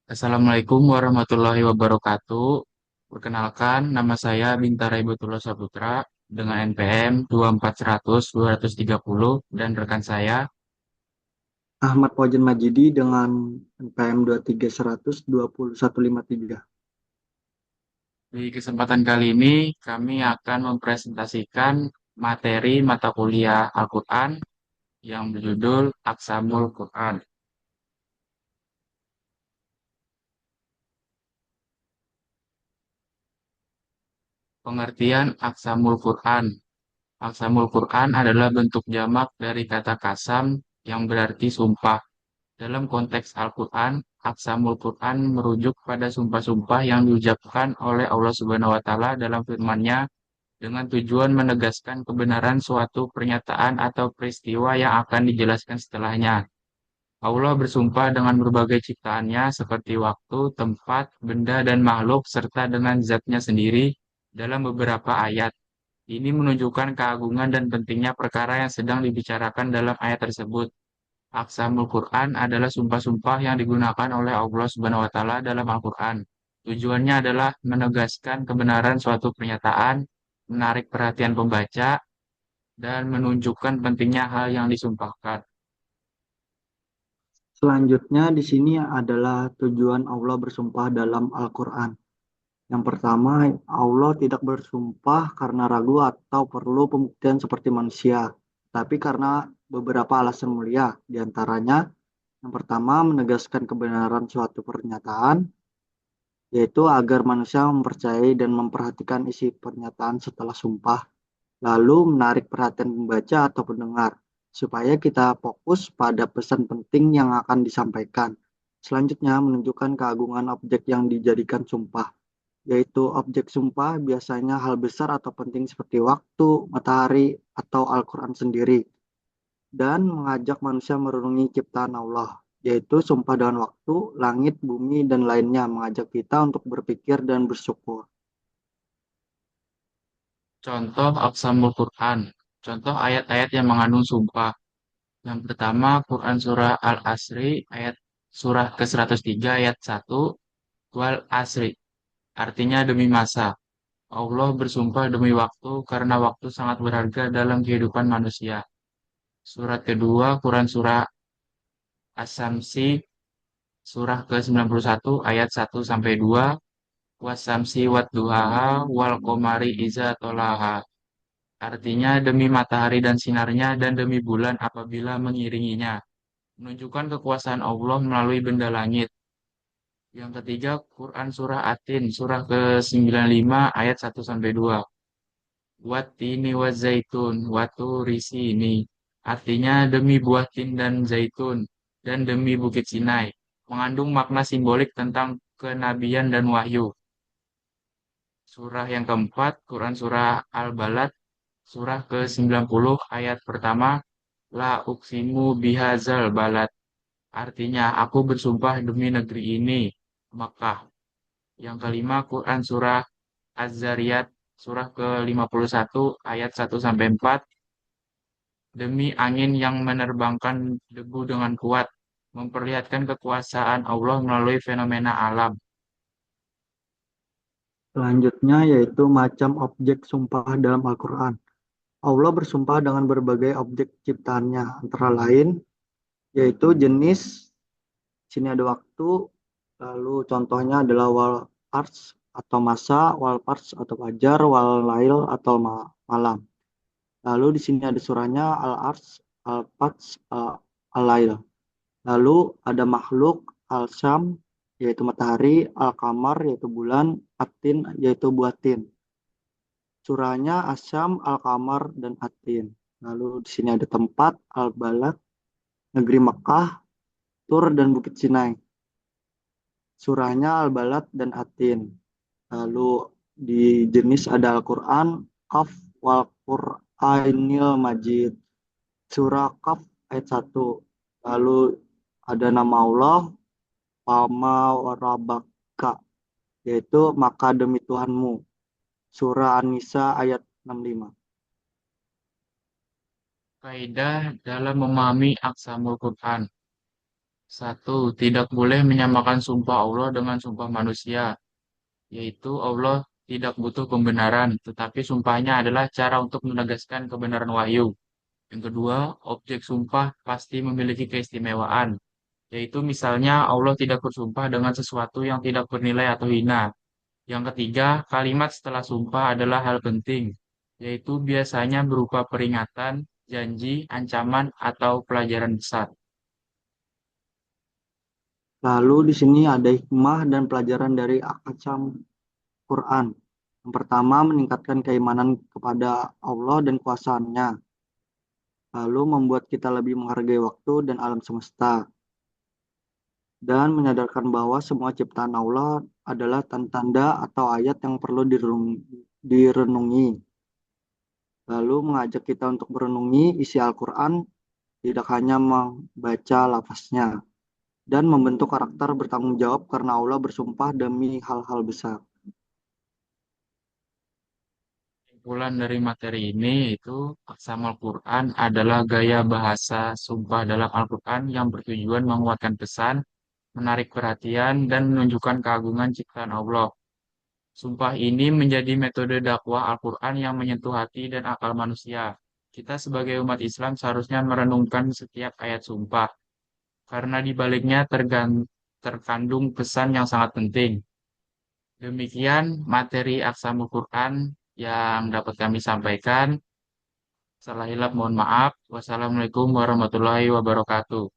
Assalamualaikum warahmatullahi wabarakatuh. Perkenalkan, nama saya Bintara Ibtullah Saputra dengan NPM 24100-230 dan rekan saya. Ahmad Wajan Majidi dengan NPM 23100 20153. Di kesempatan kali ini, kami akan mempresentasikan materi mata kuliah Al-Quran yang berjudul Aqsamul Quran. Pengertian Aqsamul Quran. Aqsamul Quran adalah bentuk jamak dari kata kasam yang berarti sumpah. Dalam konteks Al-Quran, Aqsamul Quran merujuk pada sumpah-sumpah yang diucapkan oleh Allah Subhanahu wa Ta'ala dalam firman-Nya dengan tujuan menegaskan kebenaran suatu pernyataan atau peristiwa yang akan dijelaskan setelahnya. Allah bersumpah dengan berbagai ciptaannya seperti waktu, tempat, benda, dan makhluk serta dengan zatnya sendiri dalam beberapa ayat. Ini menunjukkan keagungan dan pentingnya perkara yang sedang dibicarakan dalam ayat tersebut. Aqsamul Quran adalah sumpah-sumpah yang digunakan oleh Allah Subhanahu wa Ta'ala dalam Al-Quran. Tujuannya adalah menegaskan kebenaran suatu pernyataan, menarik perhatian pembaca, dan menunjukkan pentingnya hal yang disumpahkan. Selanjutnya di sini adalah tujuan Allah bersumpah dalam Al-Quran. Yang pertama, Allah tidak bersumpah karena ragu atau perlu pembuktian seperti manusia, tapi karena beberapa alasan mulia. Di antaranya, yang pertama, menegaskan kebenaran suatu pernyataan, yaitu agar manusia mempercayai dan memperhatikan isi pernyataan setelah sumpah, lalu menarik perhatian pembaca atau pendengar, supaya kita fokus pada pesan penting yang akan disampaikan. Selanjutnya, menunjukkan keagungan objek yang dijadikan sumpah, yaitu objek sumpah biasanya hal besar atau penting seperti waktu, matahari, atau Al-Quran sendiri, dan mengajak manusia merenungi ciptaan Allah, yaitu sumpah dengan waktu, langit, bumi, dan lainnya, mengajak kita untuk berpikir dan bersyukur. Contoh Aqsamul Quran. Contoh ayat-ayat yang mengandung sumpah. Yang pertama, Quran Surah Al-Asri, ayat Surah ke-103 ayat 1, Wal Asri. Artinya demi masa. Allah bersumpah demi waktu karena waktu sangat berharga dalam kehidupan manusia. Surat kedua, Quran Surah As-Samsi, Surah ke-91 ayat 1-2, Wasamsi wat duhaha wal komari iza tolaha. Artinya demi matahari dan sinarnya dan demi bulan apabila mengiringinya. Menunjukkan kekuasaan Allah melalui benda langit. Yang ketiga, Quran Surah Atin, Surah ke-95 ayat 1-2. Watini wa zaitun, risi ini. Artinya demi buah tin dan zaitun, dan demi bukit Sinai. Mengandung makna simbolik tentang kenabian dan wahyu. Surah yang keempat, Quran Surah Al-Balad, Surah ke-90 ayat pertama. La uksimu bihazal balad. Artinya, aku bersumpah demi negeri ini, Makkah. Yang kelima, Quran Surah Az-Zariyat, Surah ke-51 ayat 1-4. Demi angin yang menerbangkan debu dengan kuat, memperlihatkan kekuasaan Allah melalui fenomena alam. Selanjutnya yaitu macam objek sumpah dalam Al-Quran. Allah bersumpah dengan berbagai objek ciptaannya, antara lain yaitu jenis, sini ada waktu, lalu contohnya adalah wal arts atau masa, wal parts atau fajar, wal lail atau malam. Lalu di sini ada surahnya al arts, al parts, al lail. Lalu ada makhluk, al syam yaitu matahari, al kamar yaitu bulan, atin yaitu buatin. Surahnya Asyam, Al-Qamar, dan Atin. Lalu di sini ada tempat, Al-Balad, negeri Mekah, Tur, dan Bukit Sinai. Surahnya Al-Balad dan Atin. Lalu di jenis ada Al-Quran, Qaf, wal Qur'anil Majid. Surah Qaf ayat 1. Lalu ada nama Allah, Pama Warabaka, yaitu maka demi Tuhanmu. Surah An-Nisa ayat 65. Kaidah dalam memahami Aqsamul Quran. Satu, tidak boleh menyamakan sumpah Allah dengan sumpah manusia, yaitu Allah tidak butuh pembenaran, tetapi sumpahnya adalah cara untuk menegaskan kebenaran wahyu. Yang kedua, objek sumpah pasti memiliki keistimewaan, yaitu misalnya Allah tidak bersumpah dengan sesuatu yang tidak bernilai atau hina. Yang ketiga, kalimat setelah sumpah adalah hal penting, yaitu biasanya berupa peringatan, janji, ancaman, atau pelajaran besar. Lalu di sini ada hikmah dan pelajaran dari Akacam Quran. Yang pertama, meningkatkan keimanan kepada Allah dan kuasaannya. Lalu membuat kita lebih menghargai waktu dan alam semesta. Dan menyadarkan bahwa semua ciptaan Allah adalah tanda atau ayat yang perlu direnungi. Lalu mengajak kita untuk merenungi isi Al-Quran, tidak hanya membaca lafaznya, dan membentuk karakter bertanggung jawab karena Allah bersumpah demi hal-hal besar. Kesimpulan dari materi ini itu Aqsamul Quran adalah gaya bahasa sumpah dalam Al-Quran yang bertujuan menguatkan pesan, menarik perhatian, dan menunjukkan keagungan ciptaan Allah. Sumpah ini menjadi metode dakwah Al-Quran yang menyentuh hati dan akal manusia. Kita sebagai umat Islam seharusnya merenungkan setiap ayat sumpah, karena di baliknya terkandung pesan yang sangat penting. Demikian materi Aqsamul Quran yang dapat kami sampaikan. Salah hilap mohon maaf. Wassalamualaikum warahmatullahi wabarakatuh.